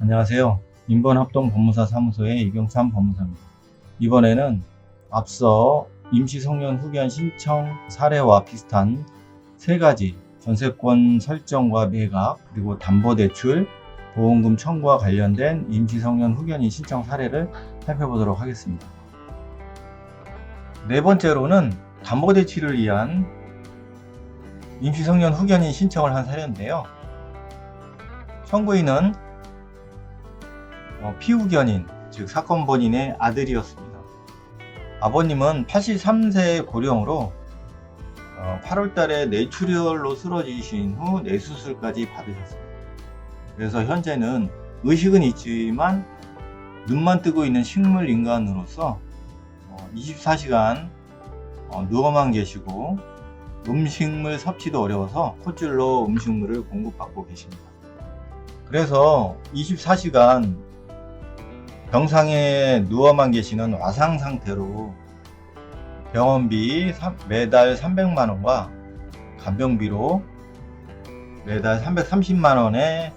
안녕하세요. 인번합동법무사 사무소의 이경찬 법무사입니다. 이번에는 앞서 임시성년 후견 신청 사례와 비슷한 세 가지 전세권 설정과 매각, 그리고 담보대출, 보험금 청구와 관련된 임시성년 후견인 신청 사례를 살펴보도록 하겠습니다. 네 번째로는 담보대출을 위한 임시성년 후견인 신청을 한 사례인데요. 청구인은 피후견인, 즉 사건 본인의 아들이었습니다. 아버님은 83세 고령으로 8월 달에 뇌출혈로 쓰러지신 후 뇌수술까지 받으셨습니다. 그래서 현재는 의식은 있지만 눈만 뜨고 있는 식물 인간으로서 24시간 누워만 계시고 음식물 섭취도 어려워서 콧줄로 음식물을 공급받고 계십니다. 그래서 24시간 병상에 누워만 계시는 와상 상태로 병원비 매달 300만원과 간병비로 매달 330만원의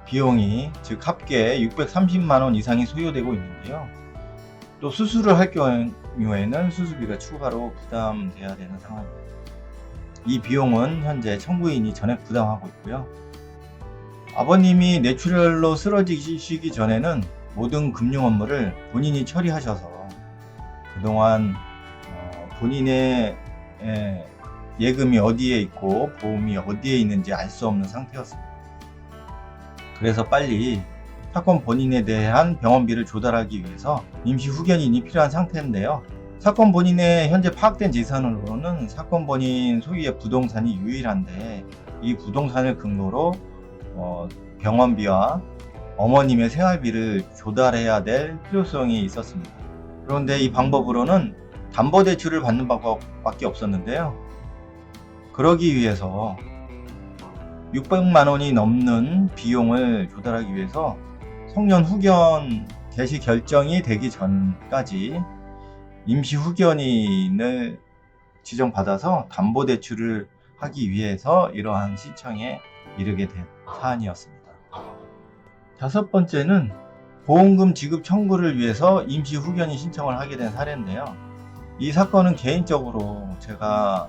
비용이, 즉 합계 630만원 이상이 소요되고 있는데요. 또 수술을 할 경우에는 수술비가 추가로 부담돼야 되는 상황입니다. 이 비용은 현재 청구인이 전액 부담하고 있고요. 아버님이 뇌출혈로 쓰러지시기 전에는 모든 금융 업무를 본인이 처리하셔서 그동안 본인의 예금이 어디에 있고 보험이 어디에 있는지 알 수 없는 상태였습니다. 그래서 빨리 사건 본인에 대한 병원비를 조달하기 위해서 임시 후견인이 필요한 상태인데요. 사건 본인의 현재 파악된 재산으로는 사건 본인 소유의 부동산이 유일한데, 이 부동산을 근거로 병원비와 어머님의 생활비를 조달해야 될 필요성이 있었습니다. 그런데 이 방법으로는 담보대출을 받는 방법밖에 없었는데요. 그러기 위해서 600만원이 넘는 비용을 조달하기 위해서 성년 후견 개시 결정이 되기 전까지 임시 후견인을 지정받아서 담보대출을 하기 위해서 이러한 신청에 이르게 된 사안이었습니다. 다섯 번째는 보험금 지급 청구를 위해서 임시 후견인 신청을 하게 된 사례인데요. 이 사건은 개인적으로 제가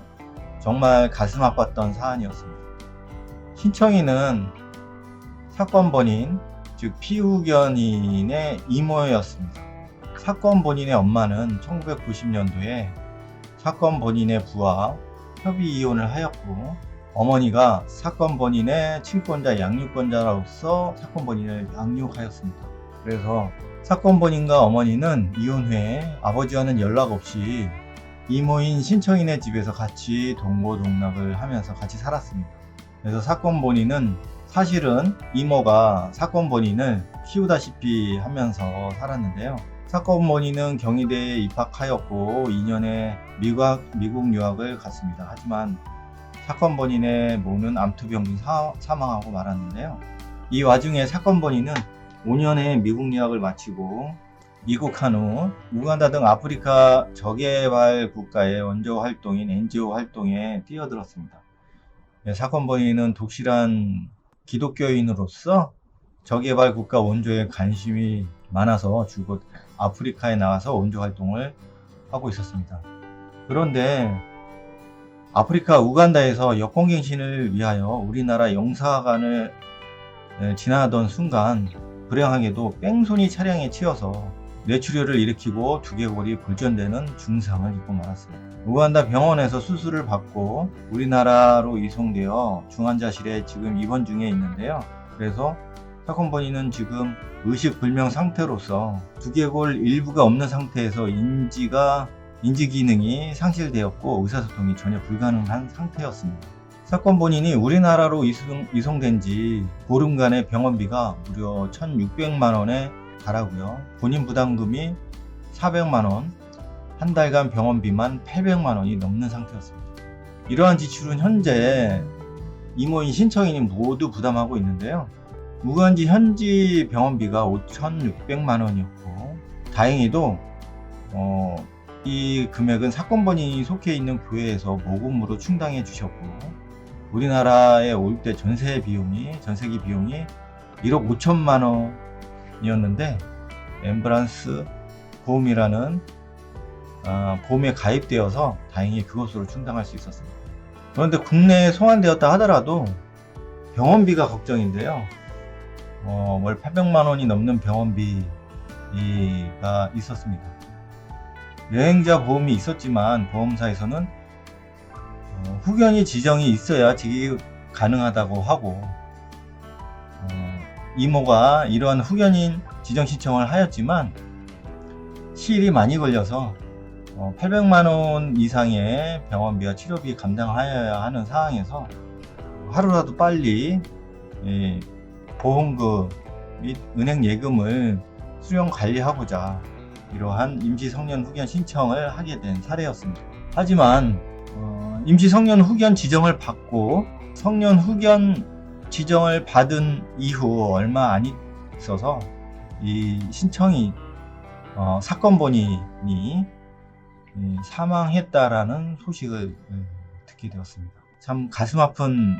정말 가슴 아팠던 사안이었습니다. 신청인은 사건 본인, 즉 피후견인의 이모였습니다. 사건 본인의 엄마는 1990년도에 사건 본인의 부와 협의 이혼을 하였고, 어머니가 사건 본인의 친권자, 양육권자로서 사건 본인을 양육하였습니다. 그래서 사건 본인과 어머니는 이혼 후에 아버지와는 연락 없이 이모인 신청인의 집에서 같이 동고동락을 하면서 같이 살았습니다. 그래서 사건 본인은 사실은 이모가 사건 본인을 키우다시피 하면서 살았는데요. 사건 본인은 경희대에 입학하였고 2년의 미국 유학을 갔습니다. 하지만 사건 본인의 모는 암투병 사망하고 말았는데요. 이 와중에 사건 본인은 5년의 미국 유학을 마치고 입국한 후 우간다 등 아프리카 저개발 국가의 원조 활동인 NGO 활동에 뛰어들었습니다. 사건 본인은 독실한 기독교인으로서 저개발 국가 원조에 관심이 많아서 줄곧 아프리카에 나가서 원조 활동을 하고 있었습니다. 그런데 아프리카 우간다에서 여권갱신을 위하여 우리나라 영사관을 지나던 순간 불행하게도 뺑소니 차량에 치여서 뇌출혈을 일으키고 두개골이 골전되는 중상을 입고 말았습니다. 우간다 병원에서 수술을 받고 우리나라로 이송되어 중환자실에 지금 입원 중에 있는데요. 그래서 사건 본인은 지금 의식불명 상태로서 두개골 일부가 없는 상태에서 인지 기능이 상실되었고 의사소통이 전혀 불가능한 상태였습니다. 사건 본인이 우리나라로 이송된 지 보름간의 병원비가 무려 1,600만원에 달하고요. 본인 부담금이 400만원, 한 달간 병원비만 800만원이 넘는 상태였습니다. 이러한 지출은 현재 이모인 신청인이 모두 부담하고 있는데요. 우간지 현지 병원비가 5,600만원이었고 다행히도 이 금액은 사건 본인이 속해 있는 교회에서 모금으로 충당해 주셨고, 우리나라에 올 때 전세기 비용이 1억 5천만 원이었는데 엠브란스 보험이라는 보험에 가입되어서 다행히 그것으로 충당할 수 있었습니다. 그런데 국내에 송환되었다 하더라도 병원비가 걱정인데요. 월 800만 원이 넘는 병원비가 있었습니다. 여행자 보험이 있었지만 보험사에서는 후견이 지정이 있어야 지급이 가능하다고 하고, 이모가 이러한 후견인 지정 신청을 하였지만 시일이 많이 걸려서 800만 원 이상의 병원비와 치료비 감당하여야 하는 상황에서 하루라도 빨리 보험금 및 은행 예금을 수령 관리하고자 이러한 임시 성년 후견 신청을 하게 된 사례였습니다. 하지만 임시 성년 후견 지정을 받고 성년 후견 지정을 받은 이후 얼마 안 있어서 이 신청이 사건 본인이 사망했다라는 소식을 듣게 되었습니다. 참 가슴 아픈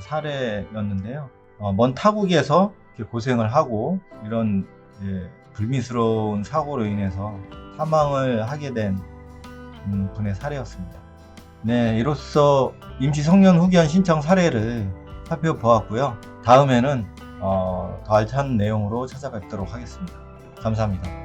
사례였는데요. 먼 타국에서 이렇게 고생을 하고 이런 불미스러운 사고로 인해서 사망을 하게 된 분의 사례였습니다. 네, 이로써 임시 성년 후견 신청 사례를 살펴보았고요. 다음에는 더 알찬 내용으로 찾아뵙도록 하겠습니다. 감사합니다.